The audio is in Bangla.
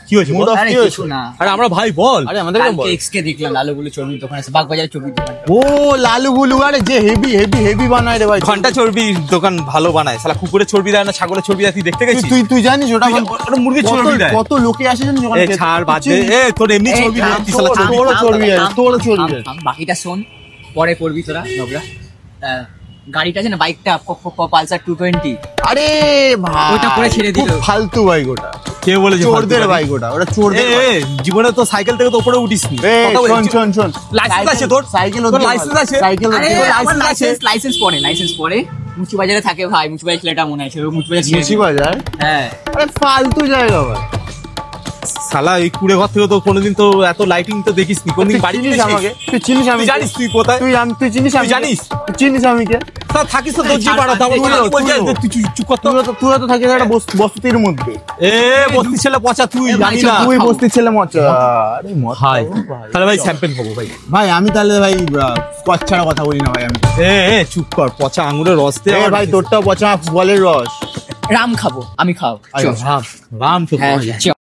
কি হয়েছে বল? আরে কিছু না। আরে আমরা ভাই বল। আরে আমাদেরকে বল। এক্সকে দেখলাম লালু বুলু চর্বির দোকান আছে, বাগবাজারে চর্বির দোকান। ও লালু বুলু, আরে যে হেভি হেভি হেভি বানায় রে ভাই। ঘন্টা চর্বির দোকান ভালো বানায়, শালা কুকুরের চর্বি দেয় না, ছাগলের চর্বি দেয়, তুই দেখতে গেছিস? তুই জানিস ওটা ওটা মুরগির চর্বি দেয়। কত লোকে আসে জানিস ওখানে? এ ছাড় বাদ দে, এ তোর এমনি চর্বি দেয়, তুই শালা চর্বি। তোরও চর্বি আছে, তোরও চর্বি আছে। বাকিটা শোন, পরে করবি তোরা নোবরা। গাড়িটা আছে না, বাইকটা পালসার 220, আরে ভাই ওটা করে ছেড়ে দিল। খুব ফালতু বাইক ওটা। কে বলেছে চোরদের বাইক ওটা, ওটা চোরদের এ বাইক। জীবনে তো সাইকেল থেকে তো উপরে উঠিসনি। শোন লাইসেন্স আছে তোর? সাইকেল তোর লাইসেন্স আছে? সাইকেল আরে আমার লাইসেন্স লাইসেন্স পরে মুচি বাজারে থাকে ভাই, মুচি বাজার ছেলেটা মনে আছে, মুচি বাজার ছেড়ে মুচি দিল। বাজার। হ্যাঁ আরে ফালতু জায়গা ভাই। শালা এই কুড়ে ঘর থেকে তো কোনোদিন তো এত লাইটিং তো দেখিসনি, কোনদিন বাড়ি চিনিস আমাকে? তুই চিনিস আমি? তুই জানিস তুই কোথায়? তুই চিনিস আমি? জানিস? তুই চিনিস আমি কে? তা থাকিস তো দর্জি পাড়া, তারপর তুই চুপ কর তো। তুই তো থাকিস একটা বস্তির মধ্যে। এ বস্তি ছেলে পচা, তুই জানি না। তুই বস্তির ছেলে মচা। আরে ভাই তাহলে ভাই চ্যাম্পিয়ন হবো ভাই। ভাই আমি তাহলে ভাই স্কচ ছাড়া কথা বলি না ভাই আমি। চুপ কর, পচা আঙুরের রস দে ভাই, তোরটাও পচা বলের রস। রাম খাবো, আমি খাও। রাম হ্যাঁ, চল।